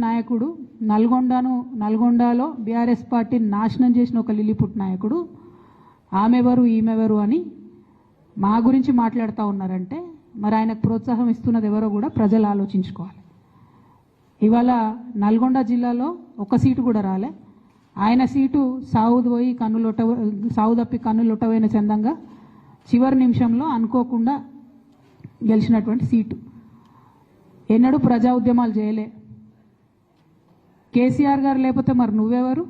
నాయకుడు, నల్గొండలో బీఆర్ఎస్ పార్టీని నాశనం చేసిన ఒక లిల్లీపుట్ నాయకుడు ఆమెవరు ఈమెవరు అని మా గురించి మాట్లాడుతూ ఉన్నారంటే మరి ఆయనకు ప్రోత్సాహం ఇస్తున్నది ఎవరో కూడా ప్రజలు ఆలోచించుకోవాలి. ఇవాళ నల్గొండ జిల్లాలో ఒక సీటు కూడా రాలే. ఆయన సీటు సావు తప్పి కన్నులొట్టవైన చందంగా చివరి నిమిషంలో అనుకోకుండా గెలిచినటువంటి సీటు. ఎన్నడూ ప్రజా ఉద్యమాలు చేయలే. కేసీఆర్ గారు లేకపోతే మరి నువ్వెవరు?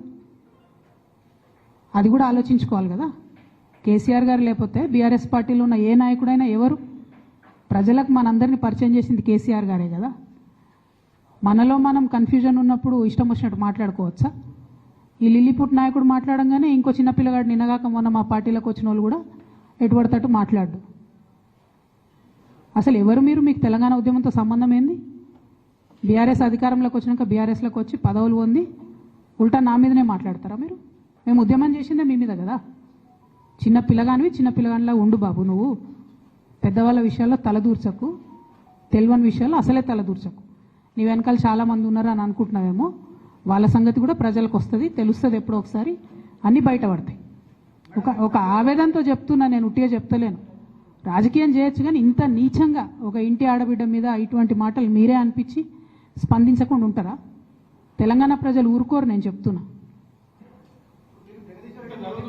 అది కూడా ఆలోచించుకోవాలి కదా. కేసీఆర్ గారు లేకపోతే బీఆర్ఎస్ పార్టీలో ఉన్న ఏ నాయకుడైనా ఎవరు? ప్రజలకు మనందరినీ పరిచయం చేసింది కేసీఆర్ గారే కదా. మనలో మనం కన్ఫ్యూజన్ ఉన్నప్పుడు ఇష్టం వచ్చినట్టు మాట్లాడుకోవచ్చా? ఈ లిల్లీపుట్ నాయకుడు మాట్లాడంగానే ఇంకో చిన్న పిల్లగాడు నిన్నగాక మొన్న మా పార్టీలోకి వచ్చిన వాళ్ళు కూడా ఎటుపడతట్టు మాట్లాడు. అసలు ఎవరు మీరు? మీకు తెలంగాణ ఉద్యమంతో సంబంధం ఏంది? బీఆర్ఎస్ అధికారంలోకి వచ్చినాక బీఆర్ఎస్లోకి వచ్చి పదవులు పొంది ఉల్టా నా మీదనే మాట్లాడతారా మీరు? మేము ఉద్యమం చేసిందే మీ మీద కదా. చిన్న పిల్లగానిలా ఉండు బాబు. నువ్వు పెద్దవాళ్ళ విషయాల్లో తలదూర్చకు, తెలియని విషయాల్లో అసలే తలదూర్చకు. నీ వెనకాల చాలామంది ఉన్నారు అని అనుకుంటున్నావేమో. వాళ్ళ సంగతి కూడా ప్రజలకు వస్తుంది, తెలుస్తుంది. ఎప్పుడో ఒకసారి అన్నీ బయటపడతాయి. ఒక ఆవేదనతో చెప్తున్నా, నేను ఉట్టిగా చెప్తలేను. రాజకీయం చేయొచ్చు కానీ ఇంత నీచంగా ఒక ఇంటి ఆడబిడ్డ మీద ఇటువంటి మాటలు మీరే అనిపించి స్పందించకుండా ఉంటారా? తెలంగాణ ప్రజలు ఊరుకోరు, నేను చెప్తున్నా.